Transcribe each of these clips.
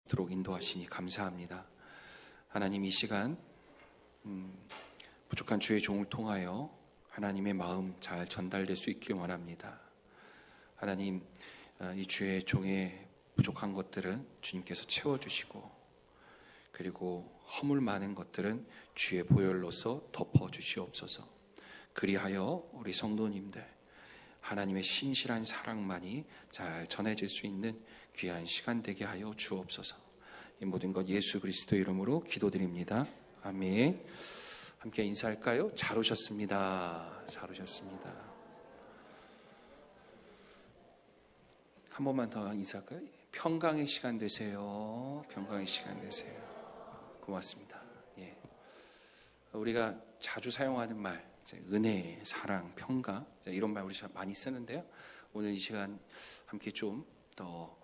도록 인도하시니 감사합니다. 하나님, 이 시간 부족한 주의 종을 통하여 하나님의 마음 잘 전달될 수 있길 원합니다. 하나님, 이 주의 종의 부족한 것들은 주님께서 채워주시고, 그리고 허물 많은 것들은 주의 보혈로서 덮어주시옵소서. 그리하여 우리 성도님들 하나님의 신실한 사랑만이 잘 전해질 수 있는 귀한 시간 되게 하여 주옵소서. 이 모든 것 예수 그리스도의 이름으로 기도드립니다. 아멘. 함께 인사할까요? 잘 오셨습니다. 잘 오셨습니다. 한 번만 더 인사할까요? 평강의 시간 되세요. 평강의 시간 되세요. 고맙습니다. 예. 우리가 자주 사용하는 말, 은혜, 사랑, 평강, 이런 말 우리 많이 쓰는데요. 오늘 이 시간 함께 좀 더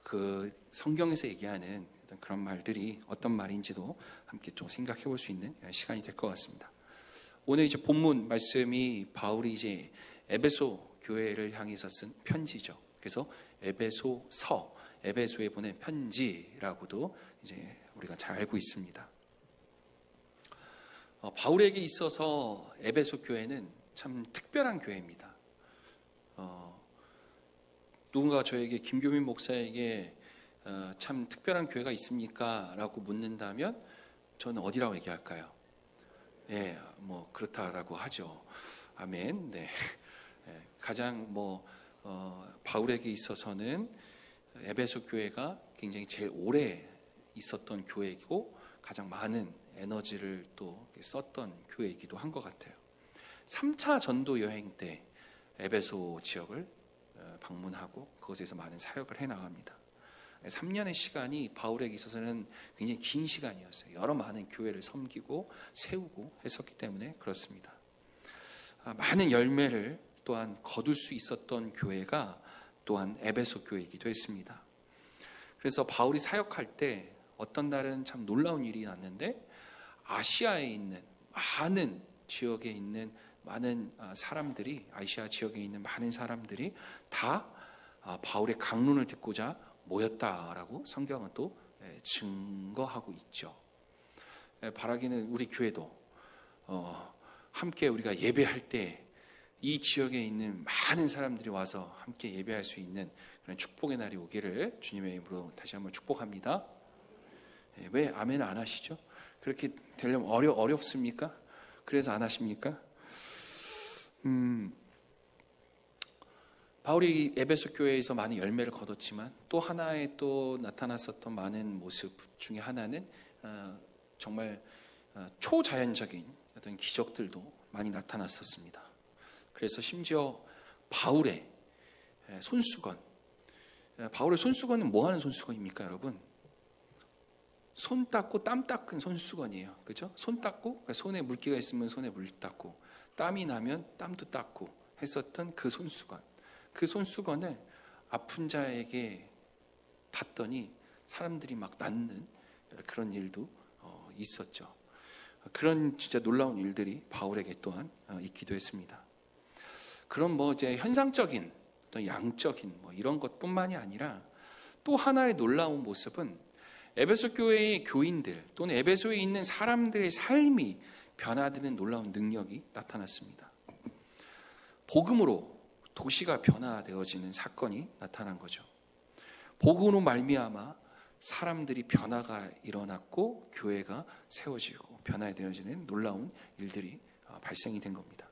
그 성경에서 얘기하는 그런 말들이 어떤 말인지도 함께 좀 생각해 볼 수 있는 시간이 될 것 같습니다. 오늘 이제 본문 말씀이 바울이 이제 에베소 교회를 향해서 쓴 편지죠. 그래서 에베소서, 에베소에 보낸 편지라고도 이제 우리가 잘 알고 있습니다. 바울에게 있어서 에베소 교회는 참 특별한 교회입니다. 누군가 저에게, 김교민 목사에게 참 특별한 교회가 있습니까? 라고 묻는다면 저는 어디라고 얘기할까요? 예, 뭐 그렇다라고 하죠. 아멘. 네. 가장 바울에게 있어서는 에베소 교회가 굉장히 제일 오래 있었던 교회이고 가장 많은 에너지를 또 썼던 교회이기도 한 것 같아요. 3차 전도 여행 때 에베소 지역을 방문하고 그곳에서 많은 사역을 해나갑니다. 3년의 시간이 바울에게 있어서는 굉장히 긴 시간이었어요. 여러 많은 교회를 섬기고 세우고 했었기 때문에 그렇습니다. 많은 열매를 또한 거둘 수 있었던 교회가 또한 에베소 교회이기도 했습니다. 그래서 바울이 사역할 때 어떤 날은 참 놀라운 일이 났는데, 아시아에 있는 많은 지역에 있는 많은 사람들이, 아시아 지역에 있는 많은 사람들이 다 바울의 강론을 듣고자 모였다라고 성경은 또 증거하고 있죠. 바라기는 우리 교회도 함께 우리가 예배할 때 이 지역에 있는 많은 사람들이 와서 함께 예배할 수 있는 그런 축복의 날이 오기를 주님의 이름으로 다시 한번 축복합니다. 왜 아멘 안 하시죠? 그렇게 되려면 어렵습니까? 그래서 안 하십니까? 바울이 에베소 교회에서 많은 열매를 거뒀지만 또 하나의 또 나타났었던 많은 모습 중에 하나는 정말 초자연적인 어떤 기적들도 많이 나타났었습니다. 그래서 심지어 바울의 손수건, 바울의 손수건은 뭐 하는 손수건입니까, 여러분? 손 닦고 땀 닦은 손수건이에요. 그죠? 손 닦고, 그러니까 손에 물기가 있으면 손에 물 닦고, 땀이 나면 땀도 닦고 했었던 그 손수건. 그 손수건을 아픈 자에게 닿더니 사람들이 막 낫는 그런 일도 있었죠. 그런 진짜 놀라운 일들이 바울에게 또한 있기도 했습니다. 그런 이제 현상적인 어떤 양적인 이런 것뿐만이 아니라 또 하나의 놀라운 모습은 에베소 교회의 교인들 또는 에베소에 있는 사람들의 삶이 변화되는 놀라운 능력이 나타났습니다. 복음으로 도시가 변화되어지는 사건이 나타난 거죠. 복음으로 말미암아 사람들이 변화가 일어났고 교회가 세워지고 변화되어지는 놀라운 일들이 발생이 된 겁니다.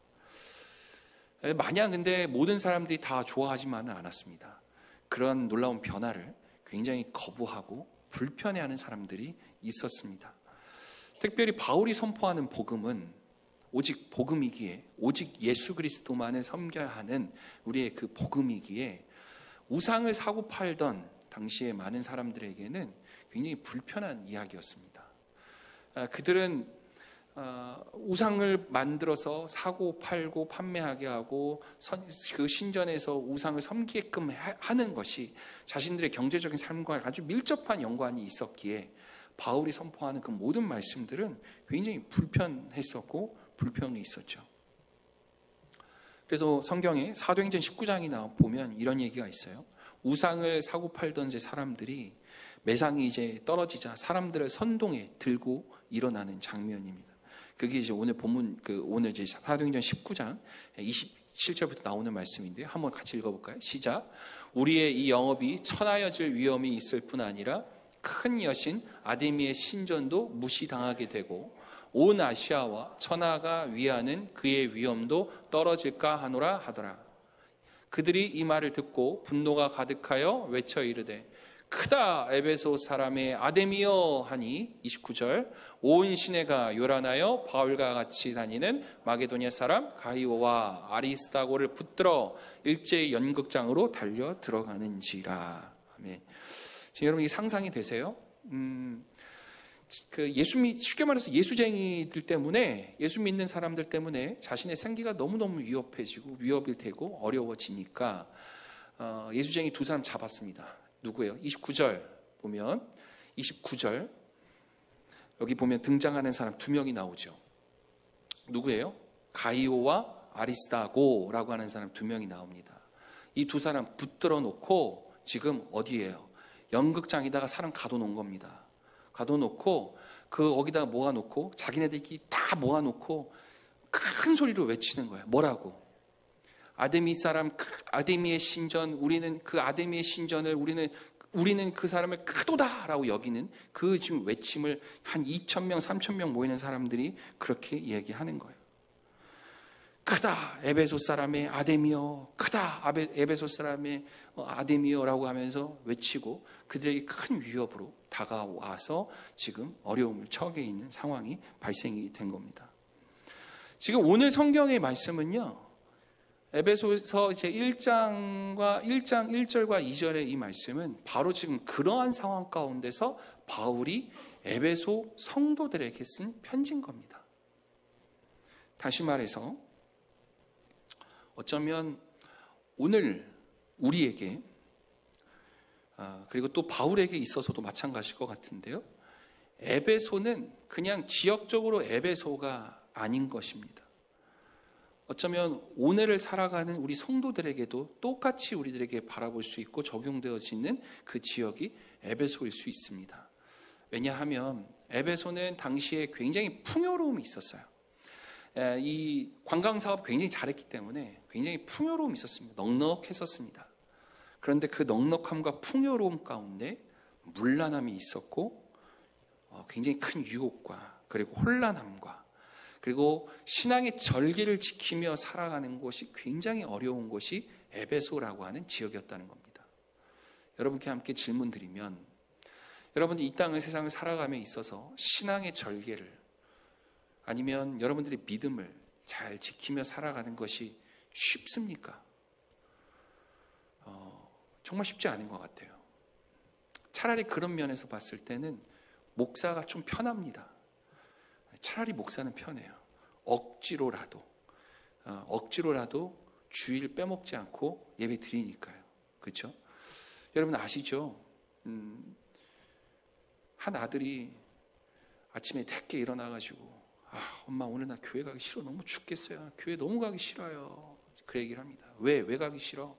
마냥 근데 모든 사람들이 다 좋아하지만은 않았습니다. 그런 놀라운 변화를 굉장히 거부하고 불편해하는 사람들이 있었습니다. 특별히 바울이 선포하는 복음은 오직 복음이기에, 오직 예수 그리스도만을 섬겨야 하는 우리의 그 복음이기에 우상을 사고 팔던 당시에 많은 사람들에게는 굉장히 불편한 이야기였습니다. 그들은 우상을 만들어서 사고 팔고 판매하게 하고 그 신전에서 우상을 섬기게끔 하는 것이 자신들의 경제적인 삶과 아주 밀접한 연관이 있었기에 바울이 선포하는 그 모든 말씀들은 굉장히 불편했었고 불평이 있었죠. 그래서 성경에 사도행전 19장이나 보면 이런 얘기가 있어요. 우상을 사고 팔던 제 사람들이 매상이 이제 떨어지자 사람들을 선동에 들고 일어나는 장면입니다. 그게 이제 오늘 본문, 오늘 이제 사도행전 19장 27절부터 나오는 말씀인데요. 한번 같이 읽어볼까요? 시작. 우리의 이 영업이 천하여질 위험이 있을 뿐 아니라 큰 여신 아데미의 신전도 무시당하게 되고 온 아시아와 천하가 위하는 그의 위엄도 떨어질까 하노라 하더라. 그들이 이 말을 듣고 분노가 가득하여 외쳐 이르되 크다 에베소 사람의 아데미여 하니 29절 온 시내가 요란하여 바울과 같이 다니는 마게도냐 사람 가이오와 아리스다고를 붙들어 일제히 연극장으로 달려 들어가는지라. 아멘. 지금 여러분 이 상상이 되세요? 쉽게 말해서 예수쟁이들 때문에, 예수 믿는 사람들 때문에 자신의 생기가 너무너무 위협해지고 위협이 되고 어려워지니까 예수쟁이 두 사람 잡았습니다. 누구예요? 29절 보면 29절 여기 보면 등장하는 사람 두 명이 나오죠. 누구예요? 가이오와 아리스다고라고 하는 사람 두 명이 나옵니다. 이 두 사람 붙들어 놓고 지금 어디예요? 연극장에다가 사람 가둬놓은 겁니다. 가둬놓고 거기다가 모아놓고 자기네들끼리 다 모아놓고 큰 소리로 외치는 거예요. 뭐라고? 아데미 사람, 아데미의 신전, 우리는 그 아데미의 신전을 우리는 그 사람을 크도다라고 여기는 그 지금 외침을 한 2,000명, 3,000명 모이는 사람들이 그렇게 얘기하는 거예요. 크다 에베소 사람의 아데미여, 크다 에베소 사람의 아데미여라고 하면서 외치고 그들에게 큰 위협으로 다가와서 지금 어려움을 처해 있는 상황이 발생이 된 겁니다. 지금 오늘 성경의 말씀은요, 에베소서 이제 1장 1절과 2절의 이 말씀은 바로 지금 그러한 상황 가운데서 바울이 에베소 성도들에게 쓴 편지인 겁니다. 다시 말해서 어쩌면 오늘 우리에게 그리고 또 바울에게 있어서도 마찬가지일 것 같은데요. 에베소는 그냥 지역적으로 에베소가 아닌 것입니다. 어쩌면 오늘을 살아가는 우리 성도들에게도 똑같이 우리들에게 바라볼 수 있고 적용되어지는 그 지역이 에베소일 수 있습니다. 왜냐하면 에베소는 당시에 굉장히 풍요로움이 있었어요. 이 관광사업 굉장히 잘했기 때문에 굉장히 풍요로움이 있었습니다. 넉넉했었습니다. 그런데 그 넉넉함과 풍요로움 가운데 문란함이 있었고 굉장히 큰 유혹과 그리고 혼란함과 그리고 신앙의 절기를 지키며 살아가는 것이 굉장히 어려운 것이 에베소라고 하는 지역이었다는 겁니다. 여러분께 함께 질문 드리면 여러분들이 이 땅의 세상을 살아감에 있어서 신앙의 절개를 아니면 여러분들의 믿음을 잘 지키며 살아가는 것이 쉽습니까? 정말 쉽지 않은 것 같아요. 차라리 그런 면에서 봤을 때는 목사가 좀 편합니다. 차라리 목사는 편해요. 억지로라도 주일 빼먹지 않고 예배 드리니까요. 그렇죠? 여러분 아시죠? 한 아들이 아침에 늦게 일어나가지고 엄마 오늘 나 교회 가기 싫어. 너무 죽겠어요. 교회 너무 가기 싫어요. 그 얘기를 합니다. 왜 가기 싫어?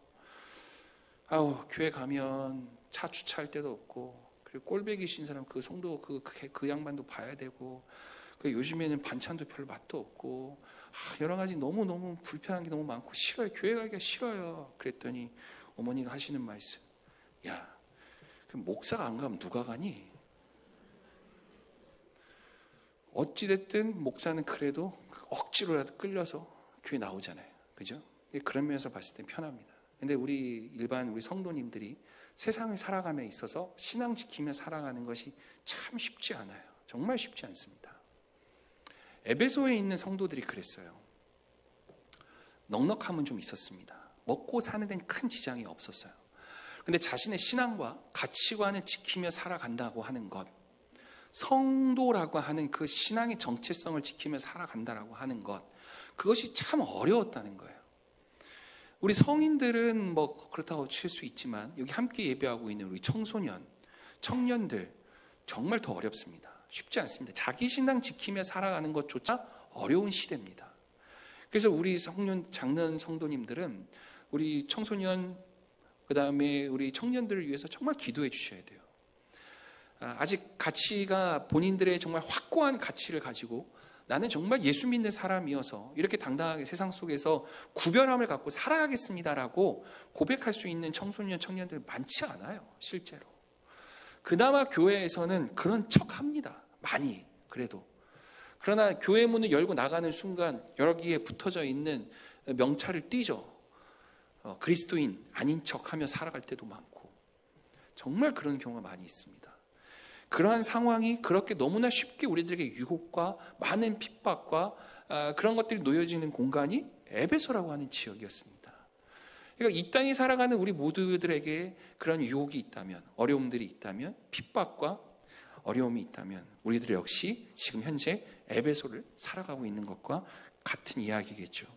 교회 가면 차 주차할 데도 없고 그리고 꼴배기 싫은 사람 그 성도 그 양반도 봐야 되고 요즘에는 반찬도 별로 맛도 없고 여러 가지 너무너무 불편한 게 너무 많고 싫어요. 교회 가기가 싫어요. 그랬더니 어머니가 하시는 말씀, 야, 그럼 목사가 안 가면 누가 가니? 어찌됐든 목사는 그래도 억지로라도 끌려서 교회 나오잖아요. 그죠? 그런 면에서 봤을 때 편합니다. 근데 우리 성도님들이 세상을 살아감에 있어서 신앙 지키며 살아가는 것이 참 쉽지 않아요. 정말 쉽지 않습니다. 에베소에 있는 성도들이 그랬어요. 넉넉함은 좀 있었습니다. 먹고 사는 데는 큰 지장이 없었어요. 근데 자신의 신앙과 가치관을 지키며 살아간다고 하는 것, 성도라고 하는 그 신앙의 정체성을 지키며 살아간다라고 하는 것, 그것이 참 어려웠다는 거예요. 우리 성인들은 그렇다고 칠 수 있지만 여기 함께 예배하고 있는 우리 청년들 정말 더 어렵습니다. 쉽지 않습니다. 자기 신앙 지키며 살아가는 것조차 어려운 시대입니다. 그래서 우리 작는 성도님들은 우리 청소년 그다음에 우리 청년들을 위해서 정말 기도해 주셔야 돼요. 아직 가치가 본인들의 정말 확고한 가치를 가지고 나는 정말 예수 믿는 사람이어서 이렇게 당당하게 세상 속에서 구별함을 갖고 살아가겠습니다라고 고백할 수 있는 청소년, 청년들 많지 않아요. 실제로. 그나마 교회에서는 그런 척합니다. 많이 그래도. 그러나 교회 문을 열고 나가는 순간 여기에 붙어져 있는 명찰을 띄죠. 그리스도인 아닌 척하며 살아갈 때도 많고 정말 그런 경우가 많이 있습니다. 그러한 상황이 그렇게 너무나 쉽게 우리들에게 유혹과 많은 핍박과 그런 것들이 놓여지는 공간이 에베소라고 하는 지역이었습니다. 그러니까 이 땅에 살아가는 우리 모두들에게 그런 유혹이 있다면, 어려움들이 있다면, 핍박과 어려움이 있다면 우리들 역시 지금 현재 에베소를 살아가고 있는 것과 같은 이야기겠죠.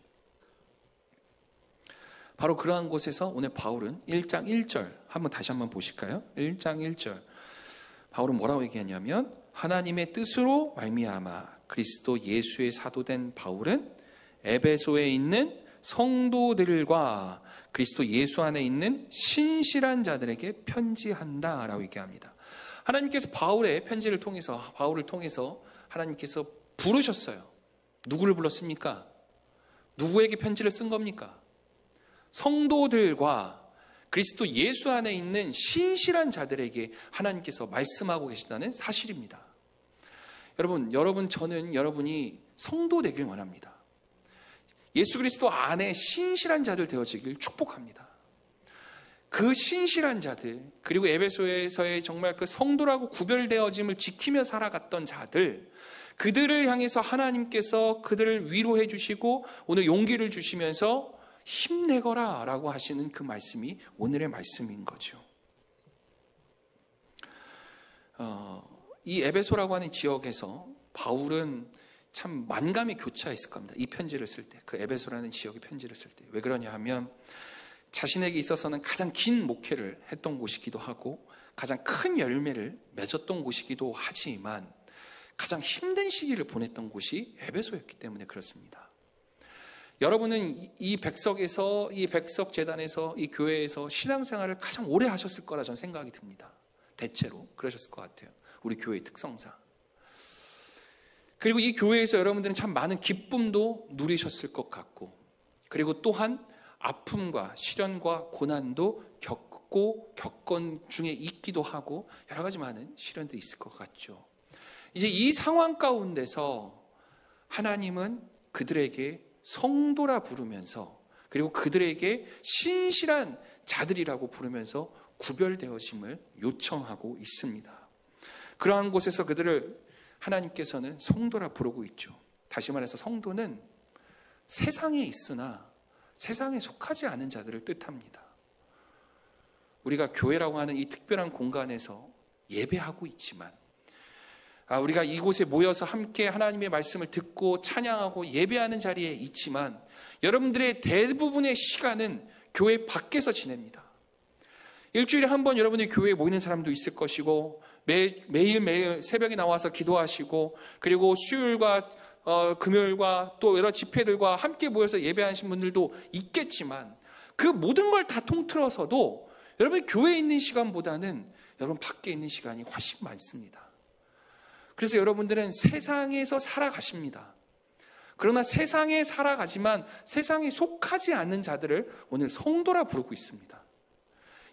바로 그러한 곳에서 오늘 바울은 1장 1절 다시 한번 보실까요? 1장 1절 바울은 뭐라고 얘기하냐면 하나님의 뜻으로 말미암아 그리스도 예수의 사도된 바울은 에베소에 있는 성도들과 그리스도 예수 안에 있는 신실한 자들에게 편지한다라고 얘기합니다. 하나님께서 바울을 통해서 하나님께서 부르셨어요. 누구를 불렀습니까? 누구에게 편지를 쓴 겁니까? 성도들과 그리스도 예수 안에 있는 신실한 자들에게 하나님께서 말씀하고 계시다는 사실입니다. 여러분, 저는 여러분이 성도 되길 원합니다. 예수 그리스도 안에 신실한 자들 되어지길 축복합니다. 그 신실한 자들, 그리고 에베소에서의 정말 그 성도라고 구별되어짐을 지키며 살아갔던 자들, 그들을 향해서 하나님께서 그들을 위로해 주시고 오늘 용기를 주시면서 힘내거라 라고 하시는 그 말씀이 오늘의 말씀인 거죠. 이 에베소라고 하는 지역에서 바울은 참 만감이 교차했을 겁니다. 이 편지를 쓸 때, 그 에베소라는 지역의 편지를 쓸 때. 왜 그러냐 하면 자신에게 있어서는 가장 긴 목회를 했던 곳이기도 하고 가장 큰 열매를 맺었던 곳이기도 하지만 가장 힘든 시기를 보냈던 곳이 에베소였기 때문에 그렇습니다. 여러분은 이 백석에서, 이 백석 재단에서, 이 교회에서 신앙생활을 가장 오래 하셨을 거라 저는 생각이 듭니다. 대체로 그러셨을 것 같아요. 우리 교회의 특성상. 그리고 이 교회에서 여러분들은 참 많은 기쁨도 누리셨을 것 같고, 그리고 또한 아픔과 시련과 고난도 겪은 중에 있기도 하고 여러 가지 많은 시련도 있을 것 같죠. 이제 이 상황 가운데서 하나님은 그들에게 성도라 부르면서, 그리고 그들에게 신실한 자들이라고 부르면서 구별되어짐을 요청하고 있습니다. 그러한 곳에서 그들을 하나님께서는 성도라 부르고 있죠. 다시 말해서 성도는 세상에 있으나 세상에 속하지 않은 자들을 뜻합니다. 우리가 교회라고 하는 이 특별한 공간에서 예배하고 있지만, 우리가 이곳에 모여서 함께 하나님의 말씀을 듣고 찬양하고 예배하는 자리에 있지만 여러분들의 대부분의 시간은 교회 밖에서 지냅니다. 일주일에 한 번 여러분이 교회에 모이는 사람도 있을 것이고 매일 새벽에 나와서 기도하시고, 그리고 수요일과 금요일과 또 여러 집회들과 함께 모여서 예배하신 분들도 있겠지만 그 모든 걸 다 통틀어서도 여러분이 교회에 있는 시간보다는 여러분 밖에 있는 시간이 훨씬 많습니다. 그래서 여러분들은 세상에서 살아가십니다. 그러나 세상에 살아가지만 세상에 속하지 않는 자들을 오늘 성도라 부르고 있습니다.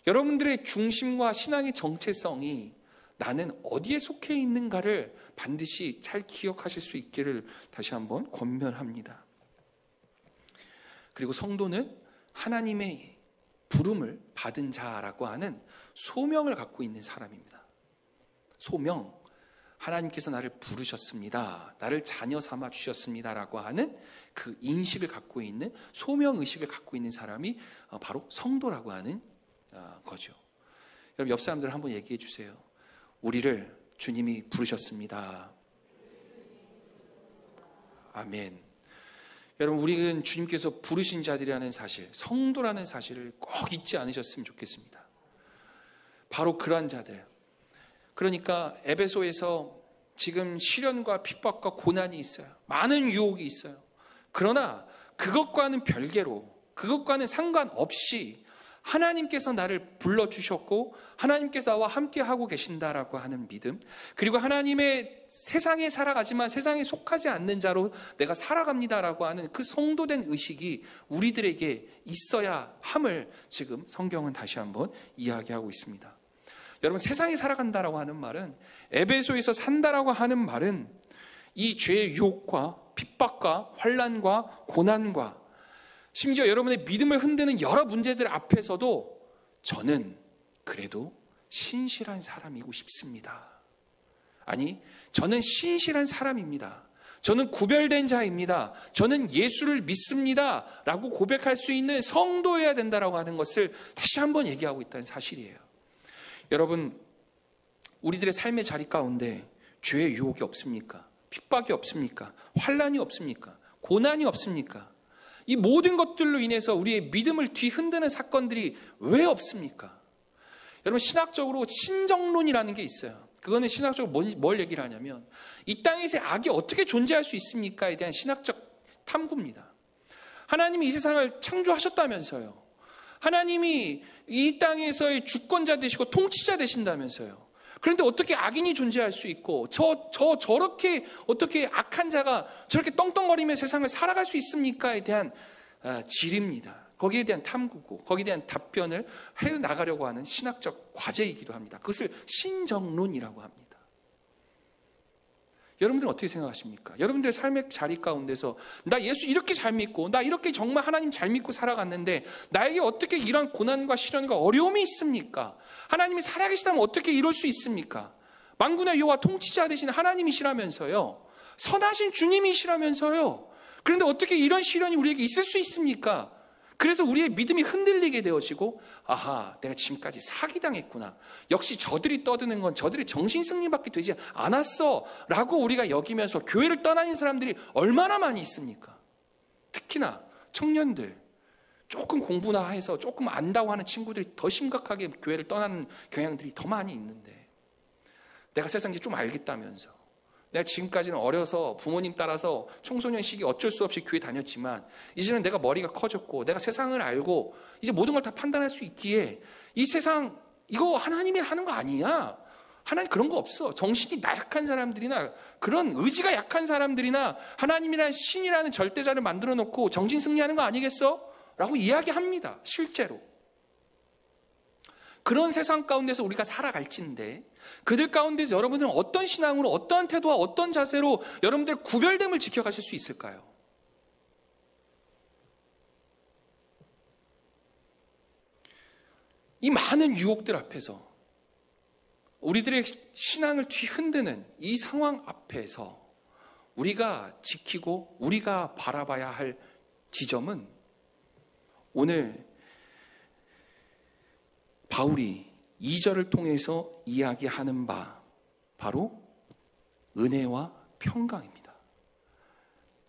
여러분들의 중심과 신앙의 정체성이 나는 어디에 속해 있는가를 반드시 잘 기억하실 수 있기를 다시 한번 권면합니다. 그리고 성도는 하나님의 부름을 받은 자라고 하는 소명을 갖고 있는 사람입니다. 소명. 하나님께서 나를 부르셨습니다. 나를 자녀 삼아 주셨습니다라고 하는 그 인식을 갖고 있는, 소명의식을 갖고 있는 사람이 바로 성도라고 하는 거죠. 여러분 옆 사람들 한번 얘기해 주세요. 우리를 주님이 부르셨습니다. 아멘. 여러분 우리는 주님께서 부르신 자들이라는 사실, 성도라는 사실을 꼭 잊지 않으셨으면 좋겠습니다. 바로 그러한 자들. 그러니까 에베소에서 지금 시련과 핍박과 고난이 있어요. 많은 유혹이 있어요. 그러나 그것과는 별개로, 그것과는 상관없이 하나님께서 나를 불러주셨고 하나님께서 나와 함께 하고 계신다라고 하는 믿음, 그리고 하나님의 세상에 살아가지만 세상에 속하지 않는 자로 내가 살아갑니다라고 하는 그 성도된 의식이 우리들에게 있어야 함을 지금 성경은 다시 한번 이야기하고 있습니다. 여러분, 세상에 살아간다라고 하는 말은, 에베소에서 산다라고 하는 말은 이 죄의 유혹과 핍박과 환난과 고난과 심지어 여러분의 믿음을 흔드는 여러 문제들 앞에서도 저는 그래도 신실한 사람이고 싶습니다. 아니, 저는 신실한 사람입니다. 저는 구별된 자입니다. 저는 예수를 믿습니다. 라고 고백할 수 있는 성도여야 된다라고 하는 것을 다시 한번 얘기하고 있다는 사실이에요. 여러분, 우리들의 삶의 자리 가운데 죄의 유혹이 없습니까? 핍박이 없습니까? 환난이 없습니까? 고난이 없습니까? 이 모든 것들로 인해서 우리의 믿음을 뒤흔드는 사건들이 왜 없습니까? 여러분, 신학적으로 신정론이라는 게 있어요. 그거는 신학적으로 뭘 얘기를 하냐면, 이 땅에서 악이 어떻게 존재할 수 있습니까에 대한 신학적 탐구입니다. 하나님이 이 세상을 창조하셨다면서요. 하나님이 이 땅에서의 주권자 되시고 통치자 되신다면서요. 그런데 어떻게 악인이 존재할 수 있고 저렇게 어떻게 악한 자가 저렇게 떵떵거리며 세상을 살아갈 수 있습니까에 대한 질입니다. 거기에 대한 탐구고 거기에 대한 답변을 해나가려고 하는 신학적 과제이기도 합니다. 그것을 신정론이라고 합니다. 여러분들은 어떻게 생각하십니까? 여러분들의 삶의 자리 가운데서 나 예수 이렇게 잘 믿고 나 이렇게 정말 하나님 잘 믿고 살아갔는데 나에게 어떻게 이런 고난과 시련과 어려움이 있습니까? 하나님이 살아계시다면 어떻게 이룰 수 있습니까? 만군의 여호와 통치자 되신 하나님이시라면서요. 선하신 주님이시라면서요. 그런데 어떻게 이런 시련이 우리에게 있을 수 있습니까? 그래서 우리의 믿음이 흔들리게 되어지고, 아하, 내가 지금까지 사기당했구나. 역시 저들이 떠드는 건 저들의 정신승리밖에 되지 않았어 라고 우리가 여기면서 교회를 떠나는 사람들이 얼마나 많이 있습니까? 특히나 청년들, 조금 공부나 해서 조금 안다고 하는 친구들이 더 심각하게 교회를 떠나는 경향들이 더 많이 있는데, 내가 세상 이제 좀 알겠다면서, 내가 지금까지는 어려서 부모님 따라서 청소년 시기 어쩔 수 없이 교회 다녔지만 이제는 내가 머리가 커졌고 내가 세상을 알고 이제 모든 걸 다 판단할 수 있기에 이 세상 이거 하나님이 하는 거 아니야. 하나님 그런 거 없어. 정신이 나약한 사람들이나 그런 의지가 약한 사람들이나 하나님이라는 신이라는 절대자를 만들어 놓고 정신 승리하는 거 아니겠어? 라고 이야기합니다. 실제로. 그런 세상 가운데서 우리가 살아갈진데 그들 가운데서 여러분들은 어떤 신앙으로 어떠한 태도와 어떤 자세로 여러분들의 구별됨을 지켜가실 수 있을까요? 이 많은 유혹들 앞에서 우리들의 신앙을 뒤흔드는 이 상황 앞에서 우리가 지키고 우리가 바라봐야 할 지점은 오늘 바울이 2절을 통해서 이야기하는 바 바로 은혜와 평강입니다.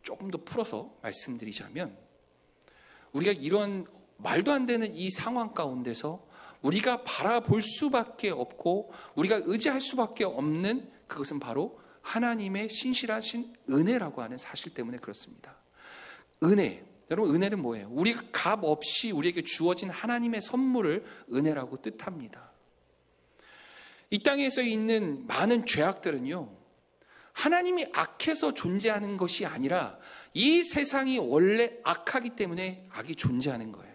조금 더 풀어서 말씀드리자면 우리가 이런 말도 안 되는 이 상황 가운데서 우리가 바라볼 수밖에 없고 우리가 의지할 수밖에 없는 그것은 바로 하나님의 신실하신 은혜라고 하는 사실 때문에 그렇습니다. 은혜, 여러분 은혜는 뭐예요? 우리가 값 없이 우리에게 주어진 하나님의 선물을 은혜라고 뜻합니다. 이 땅에서 있는 많은 죄악들은요, 하나님이 악해서 존재하는 것이 아니라 이 세상이 원래 악하기 때문에 악이 존재하는 거예요.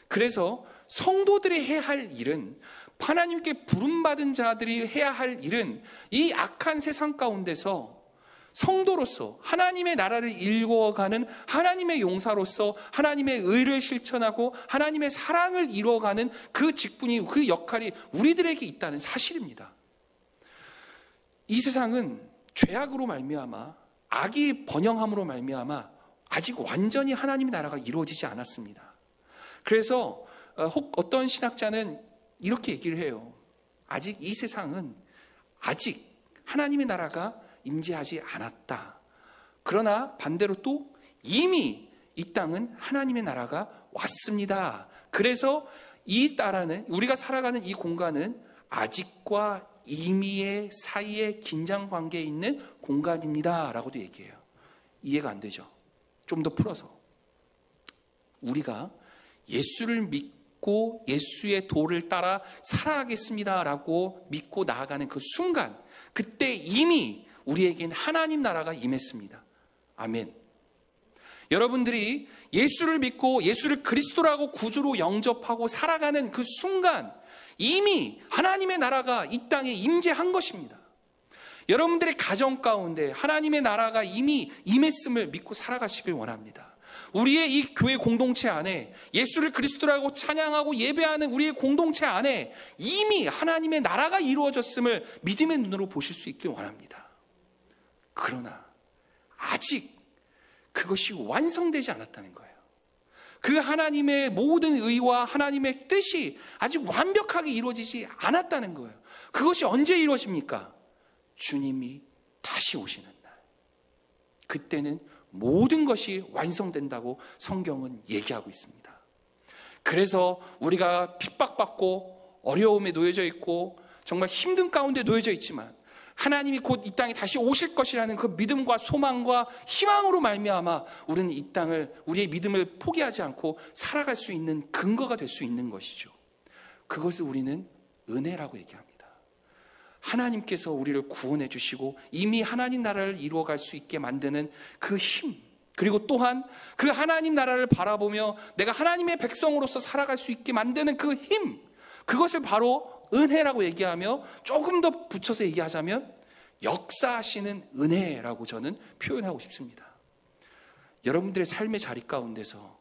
그래서 성도들이 해야 할 일은, 하나님께 부름받은 자들이 해야 할 일은 이 악한 세상 가운데서 성도로서 하나님의 나라를 이루어가는 하나님의 용사로서 하나님의 의를 실천하고 하나님의 사랑을 이루어가는 그 직분이, 그 역할이 우리들에게 있다는 사실입니다. 이 세상은 죄악으로 말미암아, 악이 번영함으로 말미암아 아직 완전히 하나님의 나라가 이루어지지 않았습니다. 그래서 어떤 신학자는 이렇게 얘기를 해요. 아직 이 세상은 아직 하나님의 나라가 임재하지 않았다. 그러나 반대로 또 이미 이 땅은 하나님의 나라가 왔습니다. 그래서 이 나라는, 우리가 살아가는 이 공간은 아직과 이미의 사이에 긴장 관계에 있는 공간입니다. 라고도 얘기해요. 이해가 안 되죠? 좀 더 풀어서. 우리가 예수를 믿고 예수의 도를 따라 살아가겠습니다라고 믿고 나아가는 그 순간, 그때 이미 우리에겐 하나님 나라가 임했습니다. 아멘. 여러분들이 예수를 믿고 예수를 그리스도라고 구주로 영접하고 살아가는 그 순간 이미 하나님의 나라가 이 땅에 임재한 것입니다. 여러분들의 가정 가운데 하나님의 나라가 이미 임했음을 믿고 살아가시길 원합니다. 우리의 이 교회 공동체 안에 예수를 그리스도라고 찬양하고 예배하는 우리의 공동체 안에 이미 하나님의 나라가 이루어졌음을 믿음의 눈으로 보실 수 있길 원합니다. 그러나 아직 그것이 완성되지 않았다는 거예요. 그 하나님의 모든 의와 하나님의 뜻이 아직 완벽하게 이루어지지 않았다는 거예요. 그것이 언제 이루어집니까? 주님이 다시 오시는 날. 그때는 모든 것이 완성된다고 성경은 얘기하고 있습니다. 그래서 우리가 핍박받고 어려움에 놓여져 있고 정말 힘든 가운데 놓여져 있지만 하나님이 곧 이 땅에 다시 오실 것이라는 그 믿음과 소망과 희망으로 말미암아 우리는 이 땅을, 우리의 믿음을 포기하지 않고 살아갈 수 있는 근거가 될 수 있는 것이죠. 그것을 우리는 은혜라고 얘기합니다. 하나님께서 우리를 구원해 주시고 이미 하나님 나라를 이루어갈 수 있게 만드는 그 힘, 그리고 또한 그 하나님 나라를 바라보며 내가 하나님의 백성으로서 살아갈 수 있게 만드는 그 힘, 그것을 바로 은혜라고 얘기하며 조금 더 붙여서 얘기하자면 역사하시는 은혜라고 저는 표현하고 싶습니다. 여러분들의 삶의 자리 가운데서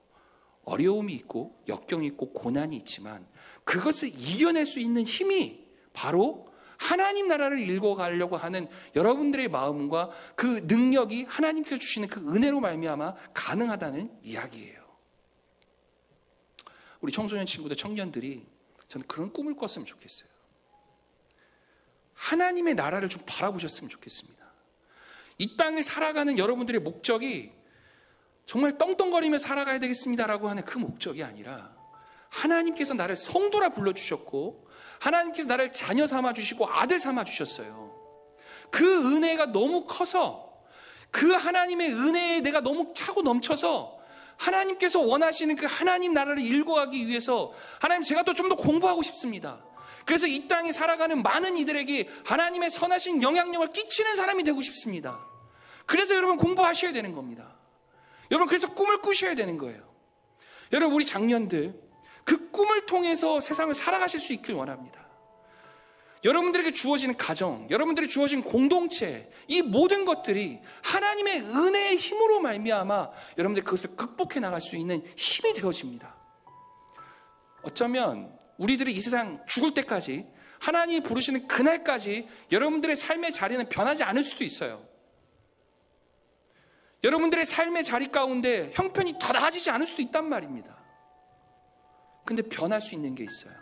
어려움이 있고 역경이 있고 고난이 있지만 그것을 이겨낼 수 있는 힘이 바로 하나님 나라를 읽어가려고 하는 여러분들의 마음과 그 능력이 하나님께서 주시는 그 은혜로 말미암아 가능하다는 이야기예요. 우리 청소년 친구들, 청년들이 저는 그런 꿈을 꿨으면 좋겠어요. 하나님의 나라를 좀 바라보셨으면 좋겠습니다. 이 땅을 살아가는 여러분들의 목적이 정말 떵떵거리며 살아가야 되겠습니다라고 하는 그 목적이 아니라 하나님께서 나를 성도라 불러주셨고 하나님께서 나를 자녀 삼아주시고 아들 삼아주셨어요. 그 은혜가 너무 커서 그 하나님의 은혜에 내가 너무 차고 넘쳐서 하나님께서 원하시는 그 하나님 나라를 일궈가기 위해서 하나님 제가 또 좀 더 공부하고 싶습니다. 그래서 이 땅에 살아가는 많은 이들에게 하나님의 선하신 영향력을 끼치는 사람이 되고 싶습니다. 그래서 여러분 공부하셔야 되는 겁니다. 여러분 그래서 꿈을 꾸셔야 되는 거예요. 여러분 우리 장년들 그 꿈을 통해서 세상을 살아가실 수 있길 원합니다. 여러분들에게 주어지는 가정, 여러분들에게 주어진 공동체, 이 모든 것들이 하나님의 은혜의 힘으로 말미암아 여러분들이 그것을 극복해 나갈 수 있는 힘이 되어집니다. 어쩌면 우리들이 이 세상 죽을 때까지 하나님이 부르시는 그날까지 여러분들의 삶의 자리는 변하지 않을 수도 있어요. 여러분들의 삶의 자리 가운데 형편이 더 나아지지 않을 수도 있단 말입니다. 근데 변할 수 있는 게 있어요.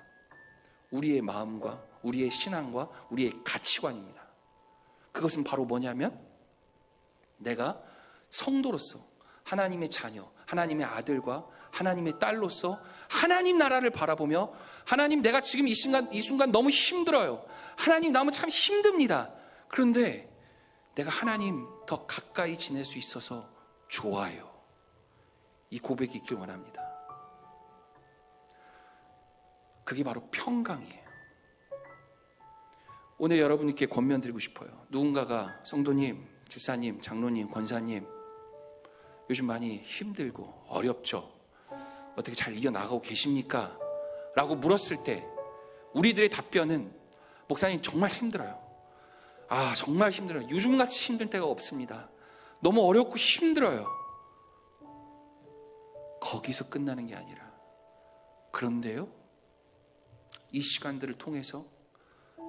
우리의 마음과 우리의 신앙과 우리의 가치관입니다. 그것은 바로 뭐냐면 내가 성도로서 하나님의 자녀, 하나님의 아들과 하나님의 딸로서 하나님 나라를 바라보며 하나님 내가 지금 이 순간 너무 힘들어요. 하나님 너무 참 힘듭니다. 그런데 내가 하나님 더 가까이 지낼 수 있어서 좋아요. 이 고백이 있길 원합니다. 그게 바로 평강이에요. 오늘 여러분께 권면드리고 싶어요. 누군가가 성도님, 집사님, 장로님, 권사님 요즘 많이 힘들고 어렵죠? 어떻게 잘 이겨나가고 계십니까? 라고 물었을 때 우리들의 답변은 목사님 정말 힘들어요. 아 정말 힘들어요. 요즘같이 힘들 때가 없습니다. 너무 어렵고 힘들어요. 거기서 끝나는 게 아니라 그런데요 이 시간들을 통해서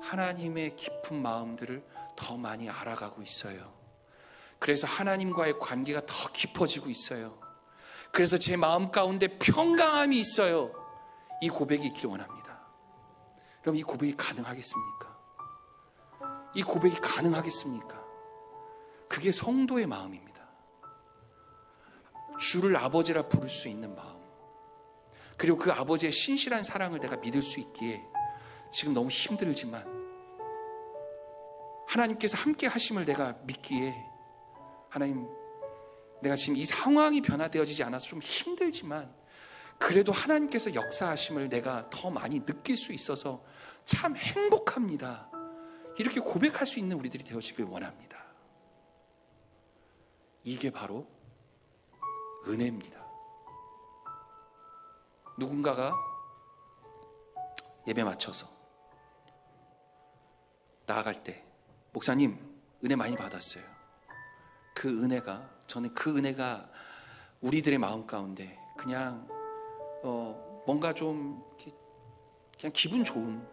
하나님의 깊은 마음들을 더 많이 알아가고 있어요. 그래서 하나님과의 관계가 더 깊어지고 있어요. 그래서 제 마음 가운데 평강함이 있어요. 이 고백이 있길 원합니다. 그럼 이 고백이 가능하겠습니까? 이 고백이 가능하겠습니까? 그게 성도의 마음입니다. 주를 아버지라 부를 수 있는 마음, 그리고 그 아버지의 신실한 사랑을 내가 믿을 수 있기에 지금 너무 힘들지만 하나님께서 함께 하심을 내가 믿기에 하나님 내가 지금 이 상황이 변화되어지지 않아서 좀 힘들지만 그래도 하나님께서 역사하심을 내가 더 많이 느낄 수 있어서 참 행복합니다. 이렇게 고백할 수 있는 우리들이 되어지길 원합니다. 이게 바로 은혜입니다. 누군가가 예배 마쳐서 나아갈 때 목사님 은혜 많이 받았어요. 저는 그 은혜가 우리들의 마음 가운데 그냥 뭔가 좀 그냥 기분 좋은,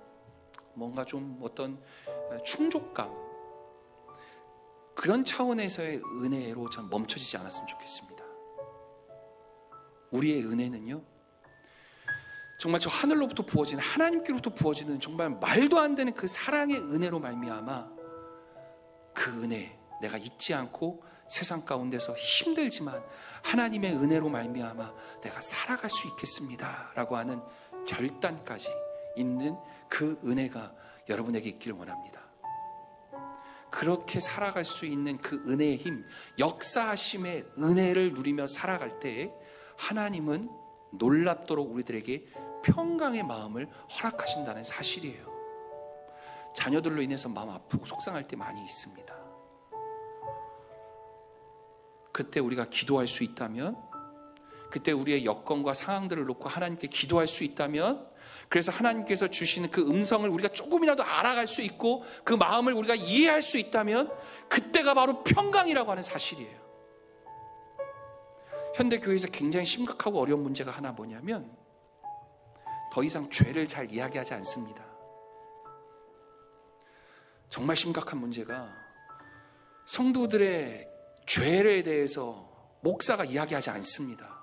뭔가 좀 어떤 충족감, 그런 차원에서의 은혜로 전 멈춰지지 않았으면 좋겠습니다. 우리의 은혜는요, 정말 저 하늘로부터 부어지는, 하나님께로부터 부어지는 정말 말도 안 되는 그 사랑의 은혜로 말미암아 그 은혜, 내가 잊지 않고 세상 가운데서 힘들지만 하나님의 은혜로 말미암아 내가 살아갈 수 있겠습니다 라고 하는 결단까지 있는 그 은혜가 여러분에게 있기를 원합니다. 그렇게 살아갈 수 있는 그 은혜의 힘, 역사하심의 은혜를 누리며 살아갈 때에 하나님은 놀랍도록 우리들에게 평강의 마음을 허락하신다는 사실이에요. 자녀들로 인해서 마음 아프고 속상할 때 많이 있습니다. 그때 우리가 기도할 수 있다면, 그때 우리의 여건과 상황들을 놓고 하나님께 기도할 수 있다면, 그래서 하나님께서 주시는 그 음성을 우리가 조금이라도 알아갈 수 있고 그 마음을 우리가 이해할 수 있다면 그때가 바로 평강이라고 하는 사실이에요. 현대교회에서 굉장히 심각하고 어려운 문제가 하나 뭐냐면 더 이상 죄를 잘 이야기하지 않습니다. 정말 심각한 문제가 성도들의 죄에 대해서 목사가 이야기하지 않습니다.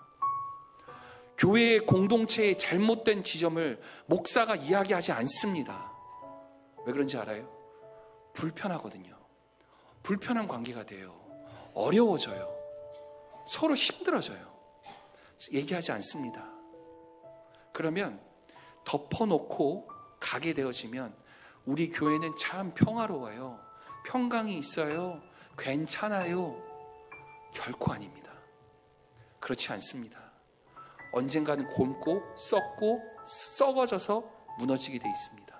교회의 공동체의 잘못된 지점을 목사가 이야기하지 않습니다. 왜 그런지 알아요? 불편하거든요. 불편한 관계가 돼요. 어려워져요. 서로 힘들어져요. 얘기하지 않습니다. 그러면 덮어놓고 가게 되어지면 우리 교회는 참 평화로워요. 평강이 있어요. 괜찮아요. 결코 아닙니다. 그렇지 않습니다. 언젠가는 곪고 썩고 썩어져서 무너지게 돼 있습니다.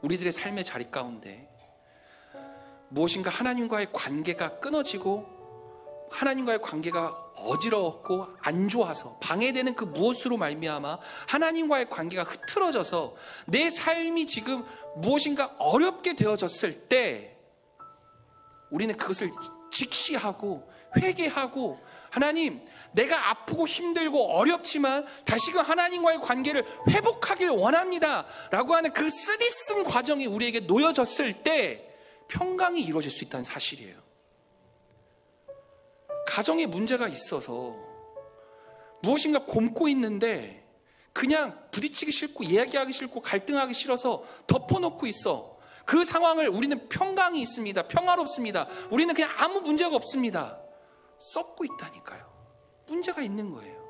우리들의 삶의 자리 가운데 무엇인가 하나님과의 관계가 끊어지고 하나님과의 관계가 어지러웠고 안 좋아서 방해되는 그 무엇으로 말미암아 하나님과의 관계가 흐트러져서 내 삶이 지금 무엇인가 어렵게 되어졌을 때 우리는 그것을 직시하고 회개하고 하나님, 내가 아프고 힘들고 어렵지만 다시금 하나님과의 관계를 회복하길 원합니다 라고 하는 그 쓰디쓴 과정이 우리에게 놓여졌을 때 평강이 이루어질 수 있다는 사실이에요. 가정에 문제가 있어서 무엇인가 곪고 있는데 그냥 부딪히기 싫고 이야기하기 싫고 갈등하기 싫어서 덮어놓고 있어. 그 상황을 우리는 평강이 있습니다. 평화롭습니다. 우리는 그냥 아무 문제가 없습니다. 썩고 있다니까요. 문제가 있는 거예요.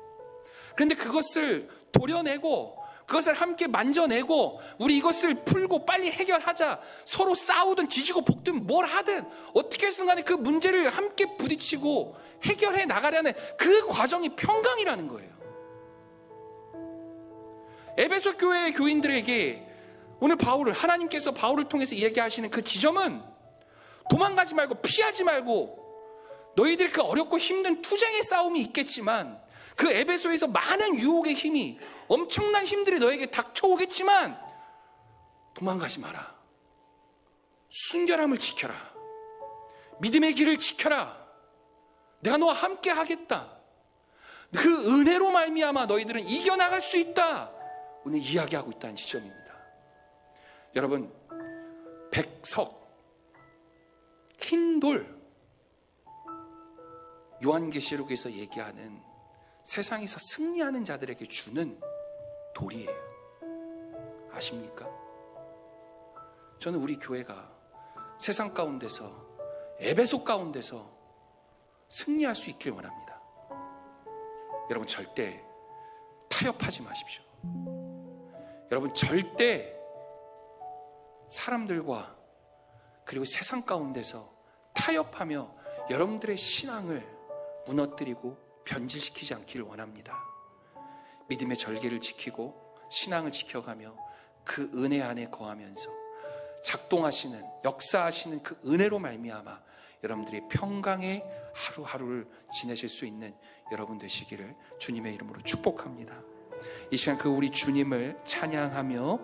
그런데 그것을 도려내고 그것을 함께 만져내고 우리 이것을 풀고 빨리 해결하자. 서로 싸우든 지지고 볶든 뭘 하든 어떻게 해서든 간에 그 문제를 함께 부딪히고 해결해 나가려는 그 과정이 평강이라는 거예요. 에베소 교회의 교인들에게 오늘 하나님께서 바울을 통해서 얘기하시는 그 지점은 도망가지 말고 피하지 말고 너희들 그 어렵고 힘든 투쟁의 싸움이 있겠지만 그 에베소에서 많은 유혹의 힘이 엄청난 힘들이 너에게 닥쳐오겠지만 도망가지 마라. 순결함을 지켜라. 믿음의 길을 지켜라. 내가 너와 함께 하겠다. 그 은혜로 말미암아 너희들은 이겨나갈 수 있다. 오늘 이야기하고 있다는 지점입니다. 여러분, 백석, 흰돌, 요한계시록에서 얘기하는 세상에서 승리하는 자들에게 주는 돌이에요. 아십니까? 저는 우리 교회가 세상 가운데서 에베소 가운데서 승리할 수 있길 원합니다. 여러분 절대 타협하지 마십시오. 여러분 절대 사람들과 그리고 세상 가운데서 타협하며 여러분들의 신앙을 무너뜨리고 변질시키지 않기를 원합니다. 믿음의 절개를 지키고 신앙을 지켜가며 그 은혜 안에 거하면서 작동하시는, 역사하시는 그 은혜로 말미암아 여러분들이 평강의 하루하루를 지내실 수 있는 여러분 되시기를 주님의 이름으로 축복합니다. 이 시간 그 우리 주님을 찬양하며